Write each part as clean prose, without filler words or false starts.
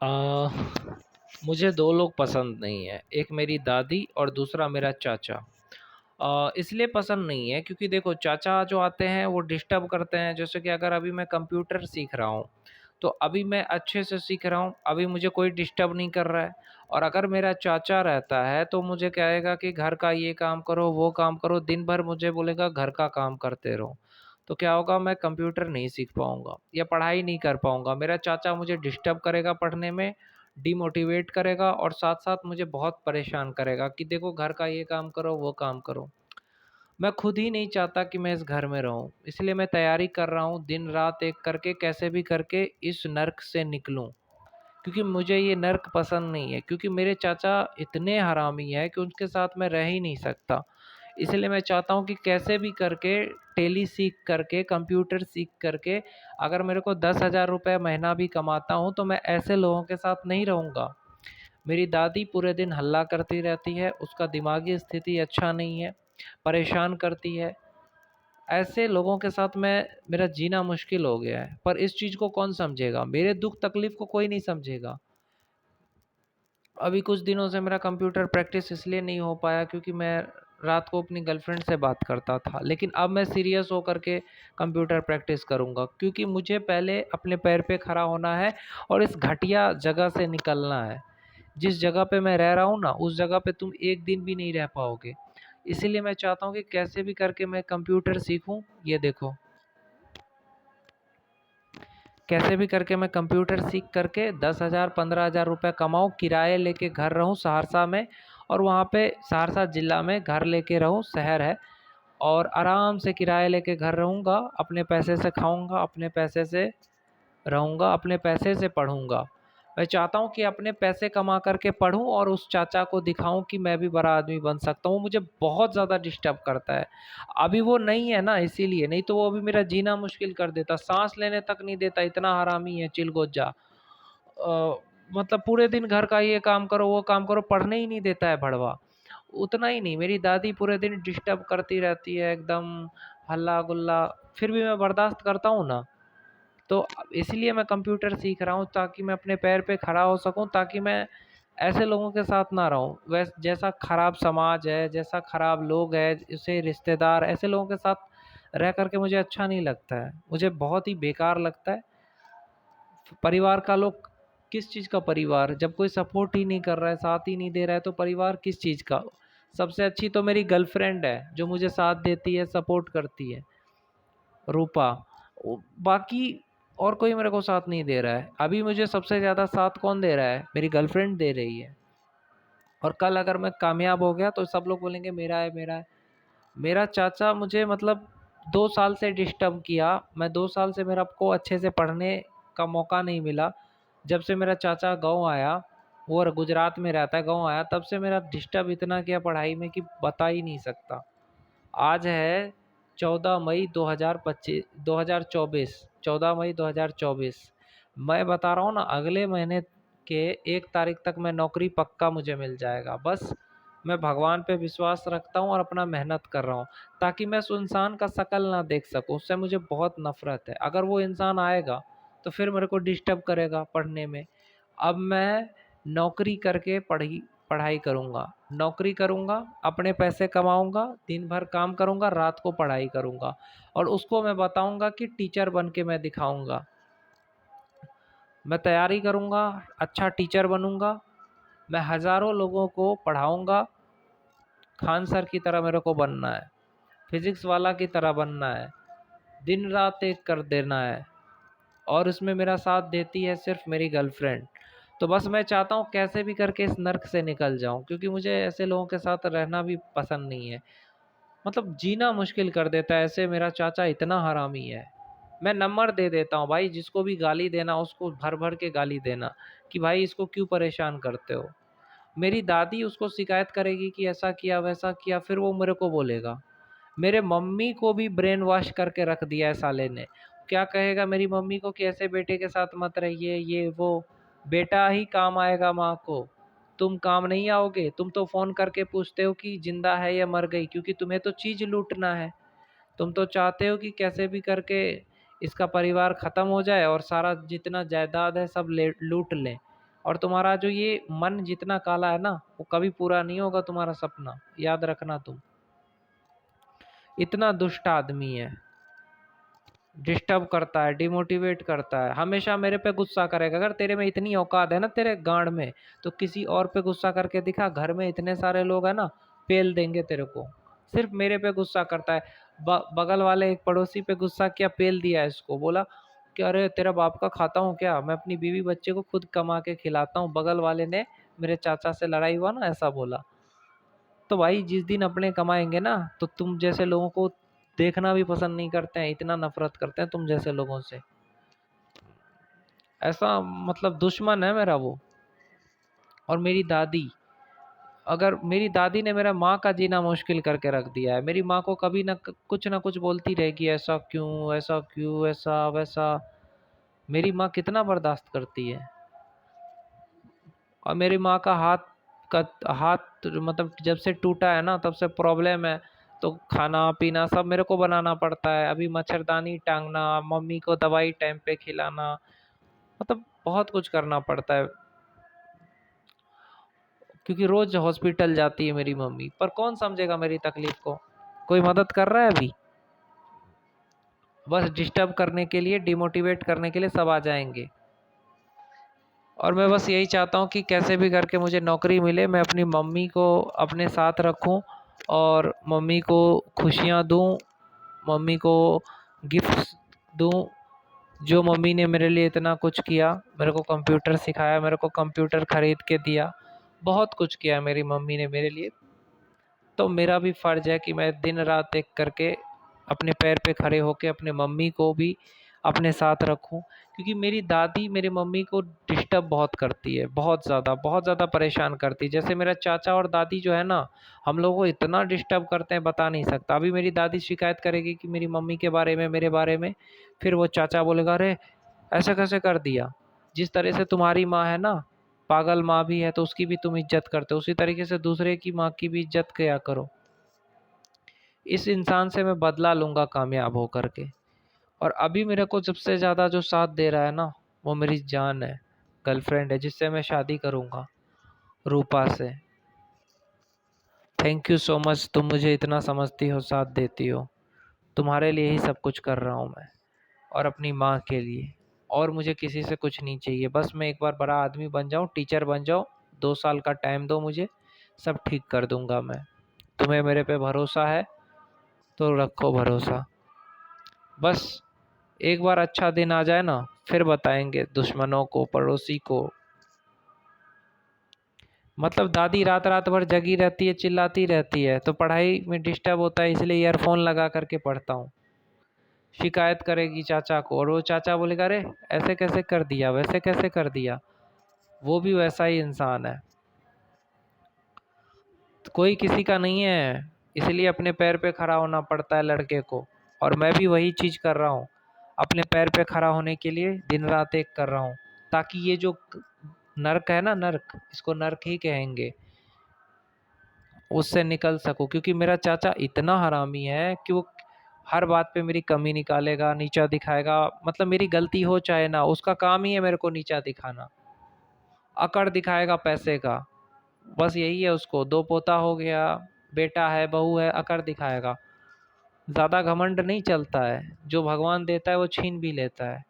अ, मुझे 2 लोग पसंद नहीं है, एक मेरी दादी और दूसरा मेरा चाचा। इसलिए पसंद नहीं है क्योंकि देखो चाचा जो आते हैं वो डिस्टर्ब करते हैं, जैसे कि अगर अभी मैं कंप्यूटर सीख रहा हूँ, तो अभी मैं अच्छे से सीख रहा हूँ, अभी मुझे कोई डिस्टर्ब नहीं कर रहा है। और अगर मेरा चाचा रहता है तो मुझे कहेगा कि घर का ये काम करो, वो काम करो, दिन भर मुझे बोलेगा घर का काम करते रहो। तो क्या होगा, मैं कंप्यूटर नहीं सीख पाऊँगा या पढ़ाई नहीं कर पाऊँगा। मेरा चाचा मुझे डिस्टर्ब करेगा पढ़ने में, डिमोटिवेट करेगा और साथ-साथ मुझे बहुत परेशान करेगा कि देखो घर का ये काम करो, वो काम करो। मैं खुद ही नहीं चाहता कि मैं इस घर में रहूँ, इसलिए मैं तैयारी कर रहा हूँ दिन-रात एक करके, कैसे भी करके इस नर्क से निकलूँ। क्योंकि मुझे ये नर्क पसंद नहीं है, क्योंकि मेरे चाचा इतने हरामी हैं कि उनके साथ मैं रह ही नहीं सकता। इसलिए मैं चाहता हूँ कि कैसे भी करके टैली सीख करके, कंप्यूटर सीख करके, अगर मेरे को 10,000 रुपए महीना भी कमाता हूँ, तो मैं ऐसे लोगों के साथ नहीं रहूँगा। मेरी दादी पूरे दिन हल्ला करती रहती है, उसका दिमागी स्थिति अच्छा नहीं है, परेशान करती है। ऐसे लोगों के साथ मेरा जीना मुश्किल हो गया है, पर इस चीज़ को कौन समझेगा? मेरे दुःख तकलीफ़ को कोई नहीं समझेगा। अभी कुछ दिनों से मेरा कंप्यूटर प्रैक्टिस इसलिए नहीं हो पाया क्योंकि मैं रात को अपनी गर्लफ्रेंड से बात करता था। लेकिन अब मैं सीरियस होकर के कंप्यूटर प्रैक्टिस करूँगा, क्योंकि मुझे पहले अपने पैर पे खड़ा होना है और इस घटिया जगह से निकलना है। जिस जगह पे मैं रह रहा हूँ ना, उस जगह पे तुम एक दिन भी नहीं रह पाओगे। इसीलिए मैं चाहता हूँ कि कैसे भी करके मैं कंप्यूटर सीखूँ। ये देखो, कैसे भी करके मैं कंप्यूटर सीख करके 10,000 15,000 रुपये कमाऊँ, किराए लेके घर रहूँ सहरसा में, और वहाँ पे सहरसा ज़िला में घर लेके रहूँ, शहर है, और आराम से किराए लेके घर रहूँगा, अपने पैसे से खाऊँगा, अपने पैसे से रहूँगा, अपने पैसे से पढ़ूँगा। मैं चाहता हूँ कि अपने पैसे कमा कर के पढूँ और उस चाचा को दिखाऊँ कि मैं भी बड़ा आदमी बन सकता हूँ। वो मुझे बहुत ज़्यादा डिस्टर्ब करता है। अभी वो नहीं है ना, इसीलिए, नहीं तो वो अभी मेरा जीना मुश्किल कर देता, साँस लेने तक नहीं देता, इतना हरामी है चिलगोज्जा। मतलब पूरे दिन घर का ये काम करो, वो काम करो, पढ़ने ही नहीं देता है भड़वा। उतना ही नहीं, मेरी दादी पूरे दिन डिस्टर्ब करती रहती है एकदम, हल्ला-गुल्ला, फिर भी मैं बर्दाश्त करता हूँ ना। तो इसलिए मैं कंप्यूटर सीख रहा हूँ ताकि मैं अपने पैर पे खड़ा हो सकूँ, ताकि मैं ऐसे लोगों के साथ ना रहूँ। जैसा खराब समाज है, जैसा खराब लोग हैं, जैसे रिश्तेदार, ऐसे लोगों के साथ रह कर के मुझे अच्छा नहीं लगता है। मुझे बहुत ही बेकार लगता है। परिवार का लोग, किस चीज़ का परिवार? जब कोई सपोर्ट ही नहीं कर रहा है, साथ ही नहीं दे रहा है, तो परिवार किस चीज़ का? सबसे अच्छी तो मेरी गर्लफ्रेंड है, जो मुझे साथ देती है, सपोर्ट करती है, रूपा। बाकी और कोई मेरे को साथ नहीं दे रहा है। अभी मुझे सबसे ज़्यादा साथ कौन दे रहा है? मेरी गर्लफ्रेंड दे रही है। और कल अगर मैं कामयाब हो गया तो सब लोग बोलेंगे मेरा है, मेरा है। मेरा चाचा मुझे मतलब 2 साल से डिस्टर्ब किया। मैं 2 साल से, मेरा को अच्छे से पढ़ने का मौका नहीं मिला। जब से मेरा चाचा गाँव आया, वो गुजरात में रहता है, गाँव आया, तब से मेरा डिस्टर्ब इतना किया पढ़ाई में कि बता ही नहीं सकता। आज है 14 मई 2025, 2024, 14 मई 2024। मैं बता रहा हूँ ना, अगले महीने के 1 तारीख तक मैं नौकरी पक्का मुझे मिल जाएगा। बस मैं भगवान पे विश्वास रखता हूँ और अपना मेहनत कर रहा हूँ, ताकि मैं उस इंसान का शकल ना देख सकूँ, उससे मुझे बहुत नफ़रत है। अगर वो इंसान आएगा तो फिर मेरे को डिस्टर्ब करेगा पढ़ने में। अब मैं नौकरी करके पढ़ाई करूँगा, नौकरी करूँगा, अपने पैसे कमाऊँगा, दिन भर काम करूँगा, रात को पढ़ाई करूँगा, और उसको मैं बताऊँगा कि टीचर बन के मैं दिखाऊँगा। मैं तैयारी करूँगा, अच्छा टीचर बनूँगा, मैं हज़ारों लोगों को पढ़ाऊँगा। खान सर की तरह मेरे को बनना है, फिज़िक्स वाला की तरह बनना है, दिन रात एक कर देना है, और इसमें मेरा साथ देती है सिर्फ़ मेरी गर्लफ्रेंड। तो बस मैं चाहता हूँ कैसे भी करके इस नर्क से निकल जाऊँ, क्योंकि मुझे ऐसे लोगों के साथ रहना भी पसंद नहीं है। मतलब जीना मुश्किल कर देता है, ऐसे मेरा चाचा इतना हरामी है। मैं नंबर दे देता हूँ भाई, जिसको भी गाली देना उसको भर-भर के गाली देना कि भाई इसको क्यों परेशान करते हो? मेरी दादी उसको शिकायत करेगी कि ऐसा किया, वैसा किया, फिर वो मेरे को बोलेगा। मेरे मम्मी को भी ब्रेन वॉश करके रख दिया है साले ने। क्या कहेगा मेरी मम्मी को कि ऐसे बेटे के साथ मत रहिए, ये वो। बेटा ही काम आएगा माँ को, तुम काम नहीं आओगे। तुम तो फ़ोन करके पूछते हो कि ज़िंदा है या मर गई, क्योंकि तुम्हें तो चीज़ लूटना है। तुम तो चाहते हो कि कैसे भी करके इसका परिवार ख़त्म हो जाए और सारा जितना जायदाद है सब ले लूट लें। और तुम्हारा जो ये मन जितना काला है ना, वो कभी पूरा नहीं होगा तुम्हारा सपना, याद रखना तुम। इतना दुष्ट आदमी है, डिस्टर्ब करता है, डिमोटिवेट करता है, हमेशा मेरे पे गुस्सा करेगा। अगर तेरे में इतनी औकात है ना तेरे गांड में, तो किसी और पे गुस्सा करके दिखा, घर में इतने सारे लोग हैं ना, पेल देंगे तेरे को। सिर्फ मेरे पे गुस्सा करता है। बगल वाले एक पड़ोसी पे गुस्सा किया, पेल दिया इसको, बोला कि अरे तेरा बाप का खाता हूँ क्या, मैं अपनी बीवी बच्चे को खुद कमा के खिलाता हूँ। बगल वाले ने, मेरे चाचा से लड़ाई हुआ ना, ऐसा बोला। तो भाई जिस दिन अपने कमाएंगे ना, तो तुम जैसे लोगों को देखना भी पसंद नहीं करते हैं, इतना नफरत करते हैं तुम जैसे लोगों से। ऐसा मतलब दुश्मन है मेरा वो। और मेरी दादी, अगर मेरी दादी ने मेरा माँ का जीना मुश्किल करके रख दिया है। मेरी माँ को कभी ना कुछ बोलती रहेगी, ऐसा क्यों, ऐसा क्यों, ऐसा वैसा। मेरी माँ कितना बर्दाश्त करती है। और मेरी माँ का का हाथ मतलब जब से टूटा है ना, तब से प्रॉब्लम है। तो खाना पीना सब मेरे को बनाना पड़ता है। अभी मच्छरदानी टांगना, मम्मी को दवाई टाइम पे खिलाना, मतलब बहुत कुछ करना पड़ता है। क्योंकि रोज हॉस्पिटल जाती है मेरी मम्मी। पर कौन समझेगा मेरी तकलीफ को, कोई मदद कर रहा है अभी? बस डिस्टर्ब करने के लिए, डिमोटिवेट करने के लिए सब आ जाएंगे। और मैं बस यही चाहता हूँ कि कैसे भी करके मुझे नौकरी मिले, मैं अपनी मम्मी को अपने साथ रखूँ और मम्मी को खुशियाँ दूँ, मम्मी को गिफ्ट्स दूँ। जो मम्मी ने मेरे लिए इतना कुछ किया, मेरे को कंप्यूटर सिखाया, मेरे को कंप्यूटर खरीद के दिया, बहुत कुछ किया मेरी मम्मी ने मेरे लिए। तो मेरा भी फ़र्ज़ है कि मैं दिन रात एक करके अपने पैर पे खड़े होके अपने मम्मी को भी अपने साथ रखूं। क्योंकि मेरी दादी मेरी मम्मी को डिस्टर्ब बहुत करती है, बहुत ज़्यादा परेशान करती है। जैसे मेरा चाचा और दादी जो है ना, हम लोगों को इतना डिस्टर्ब करते हैं, बता नहीं सकता। अभी मेरी दादी शिकायत करेगी कि मेरी मम्मी के बारे में, मेरे बारे में, फिर वो चाचा बोलेगा, अरे ऐसे कैसे कर दिया। जिस तरह से तुम्हारी माँ है ना, पागल माँ भी है तो उसकी भी तुम इज्जत करते हो, उसी तरीके से दूसरे की माँ की भी इज्जत किया करो। इस इंसान से मैं बदला लूंगा कामयाब होकर के। और अभी मेरे को सबसे ज़्यादा जो साथ दे रहा है ना, वो मेरी जान है, गर्लफ्रेंड है, जिससे मैं शादी करूंगा, रूपा से। थैंक यू सो मच, तुम मुझे इतना समझती हो, साथ देती हो। तुम्हारे लिए ही सब कुछ कर रहा हूँ मैं, और अपनी माँ के लिए। और मुझे किसी से कुछ नहीं चाहिए, बस मैं एक बार बड़ा आदमी बन जाऊँ, टीचर बन जाऊँ, 2 साल का टाइम दो मुझे, सब ठीक कर दूंगा मैं। तुम्हें मेरे पे भरोसा है तो रखो भरोसा। बस एक बार अच्छा दिन आ जाए ना, फिर बताएंगे दुश्मनों को, पड़ोसी को। मतलब दादी रात रात भर जगी रहती है, चिल्लाती रहती है, तो पढ़ाई में डिस्टर्ब होता है, इसलिए ईयरफोन लगा करके पढ़ता हूँ। शिकायत करेगी चाचा को, और वो चाचा बोलेगा, अरे ऐसे कैसे कर दिया, वैसे कैसे कर दिया। वो भी वैसा ही इंसान है। तो कोई किसी का नहीं है, इसलिए अपने पैर पे खड़ा होना पड़ता है लड़के को। और मैं भी वही चीज़ कर रहा हूँ, अपने पैर पे खड़ा होने के लिए दिन रात एक कर रहा हूँ, ताकि ये जो नर्क है ना, नर्क, इसको नर्क ही कहेंगे, उससे निकल सकूं। क्योंकि मेरा चाचा इतना हरामी है कि वो हर बात पे मेरी कमी निकालेगा, नीचा दिखाएगा। मतलब मेरी गलती हो चाहे ना, उसका काम ही है मेरे को नीचा दिखाना। अकड़ दिखाएगा पैसे का, बस यही है उसको। दो पोता हो गया, बेटा है, बहू है, अकड़ दिखाएगा। ज़्यादा घमंड नहीं चलता है, जो भगवान देता है वो छीन भी लेता है।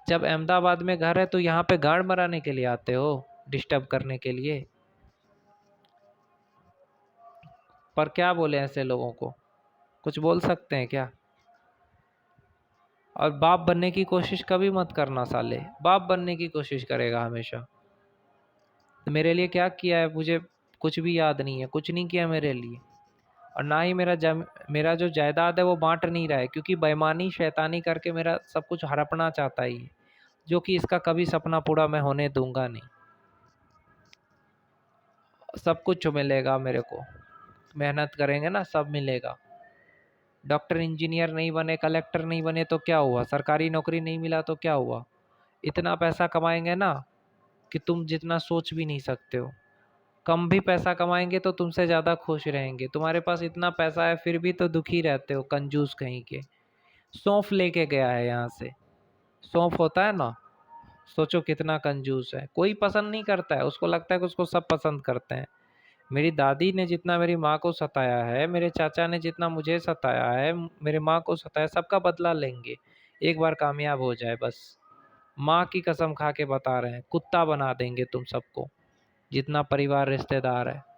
जब अहमदाबाद में घर है तो यहाँ पे गाड़ मराने के लिए आते हो, डिस्टर्ब करने के लिए। पर क्या बोले ऐसे लोगों को, कुछ बोल सकते हैं क्या? और बाप बनने की कोशिश कभी मत करना साले, बाप बनने की कोशिश करेगा हमेशा। तो मेरे लिए क्या किया है मुझे कुछ भी याद नहीं है, कुछ नहीं किया मेरे लिए। और ना ही मेरा जो जायदाद है वो बांट नहीं रहा है, क्योंकि बेईमानी शैतानी करके मेरा सब कुछ हड़पना चाहता ही है, जो कि इसका कभी सपना पूरा मैं होने दूंगा नहीं। सब कुछ मिलेगा मेरे को, मेहनत करेंगे ना सब मिलेगा। डॉक्टर इंजीनियर नहीं बने, कलेक्टर नहीं बने तो क्या हुआ, सरकारी नौकरी नहीं मिला तो क्या हुआ। इतना पैसा कमाएंगे ना कि तुम जितना सोच भी नहीं सकते हो। कम भी पैसा कमाएंगे तो तुमसे ज़्यादा खुश रहेंगे। तुम्हारे पास इतना पैसा है फिर भी तो दुखी रहते हो, कंजूस कहीं के। सौंफ लेके गया है यहाँ से, सौंफ होता है ना, सोचो कितना कंजूस है। कोई पसंद नहीं करता है, उसको लगता है कि उसको सब पसंद करते हैं। मेरी दादी ने जितना मेरी माँ को सताया है, मेरे चाचा ने जितना मुझे सताया है, मेरे माँ को सताया, सबका बदला लेंगे एक बार कामयाब हो जाए बस। माँ की कसम खा के बता रहे हैं, कुत्ता बना देंगे तुम सबको, जितना परिवार रिश्तेदार है।